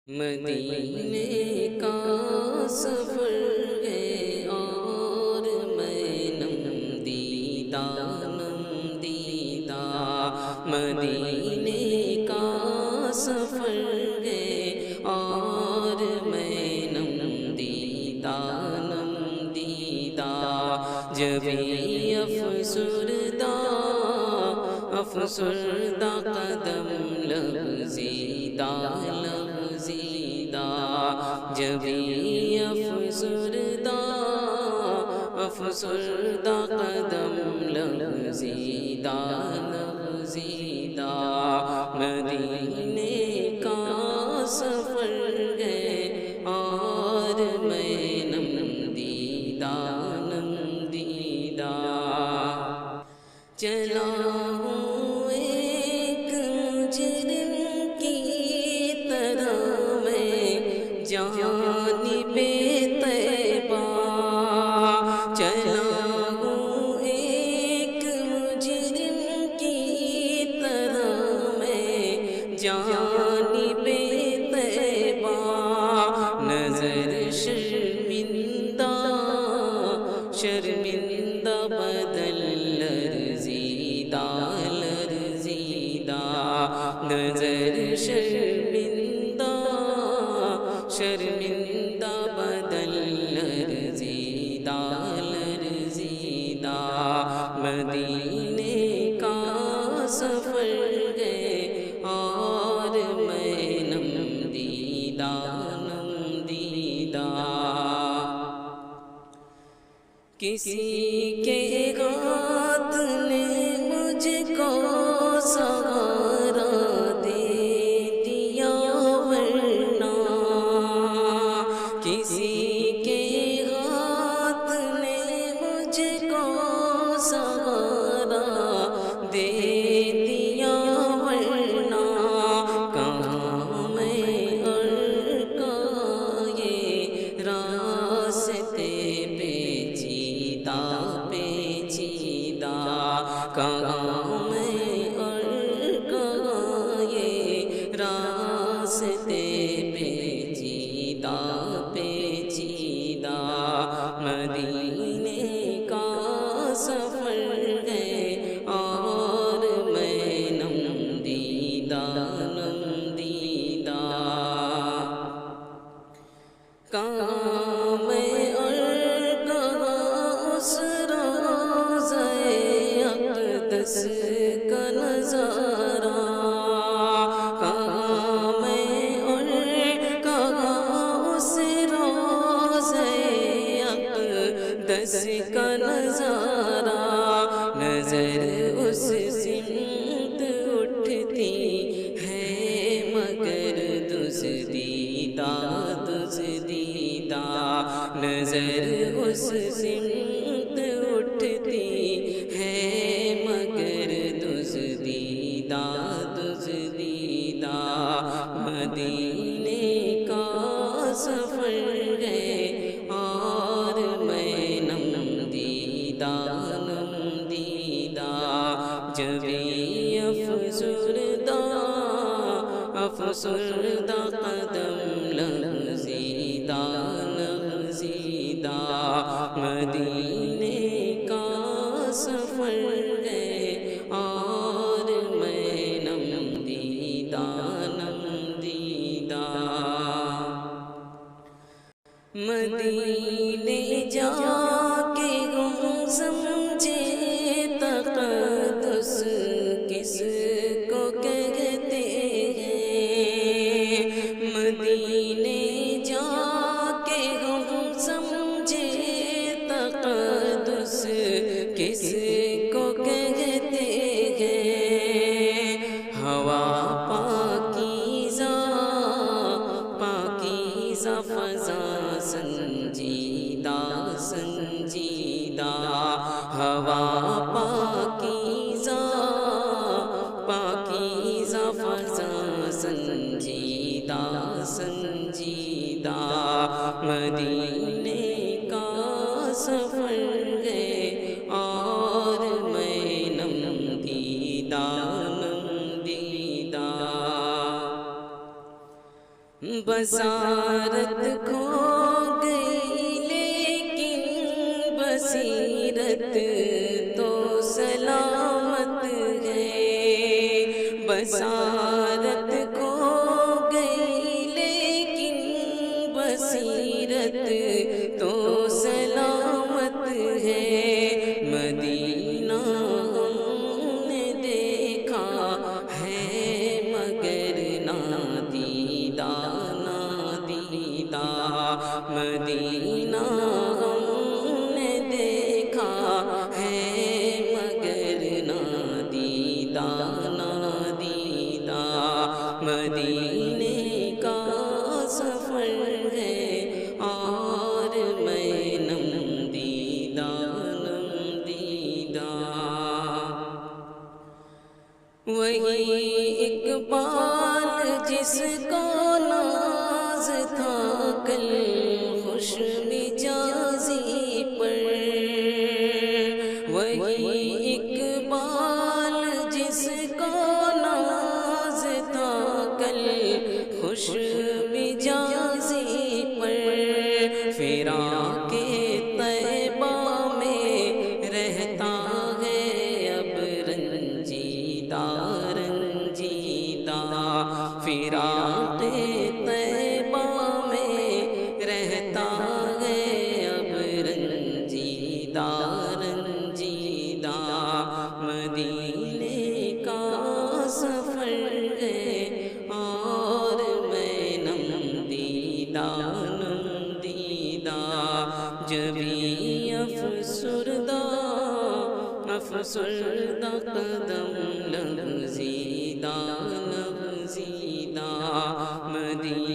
مدینے کا سفر ہے اور میں نم دیدہ مدینے کا سفر ہے اور میں نم دیدہ جبھی افسردہ قدم لغزیدہ جبھی افسردہ قدم لغزیدہ مدینے کا سفر ہے اور میں نم دیدہ چلا ہوں ایک مجرم کی طرح میں جانب طیبہ چلا ہوں ایک مجرم کی طرح میں جانب طیبہ نظر شرمندہ بدل لرزیدہ نظر شرمندہ بدل لرزیدہ مدینے کا سفر ہے اور میں نم دیدہ کسی کے ہاتھ نے مجھ کو سہارا دے دیا ورنہ کسی کے ہاتھ نے مجھ کو سہارا دے دیا ورنہ کہاں میں اور کا یہ راستے کہاں میں اور کہاں یہ راستے پیچیدہ مدینے کا سفر ہے اور میں نم دیدہ کہاں میں اور کہاں اس اقدس کا نظارہ کہاں میں اور کہاں اس روضہ اقدس کا نظارہ نظر اس سمت اٹھتی ہے مگر دزدیدہ نظر اس سمت اٹھتی ہے مگر دزدیدہ مدینے کا سفر ہے اور میں نم دیدہ جبھی افسردہ قدم لغزیدہ مدینے کا سفر ہے اور میں نم دیدہ مدینے جا کے ہم سمجھے تقدس کس کو کہتے ہیں مدینے جا کے ہم سمجھے تقدس کس کو کہتے ہیں ہوا پاکیزہ فضا سنجیدہ ہوا پاکیزہ فضا سنجیدہ مدینے کا سفر ہے اور میں نم دیدہ بصارت کھو گئی لیکن بصیرت تو سلامت ہے، بصارت کھو گئی لیکن بصیرت تو سلامت ہے۔ مدینہ ہم نے دیکھا ہے مگر نادیدہ نادیدہ، مدینہ ہم نے دیکھا ہے مگر نادیدہ نادیدہ، مدینے کا سفر ہے اور میں نم دیدہ نم دیدہ۔ وہی اقبال جس کو ناز تھا کل خوش مزاجی پر، وہی اقبال جس کو ناز تھا کل خوش مزاجی پر، فراق طیبہ میں رہتا ہے اب رنجیدہ رنجیدہ، فراق طیبہ میں رہتا ہے اب رنجیدہ رنجیدہ، مدینے کا سفر ہے اور میں نم دیدہ نم دیدہ، جبھی افسردہ افسردہ قدم لغزیدہ لغزیدہ، مدینہ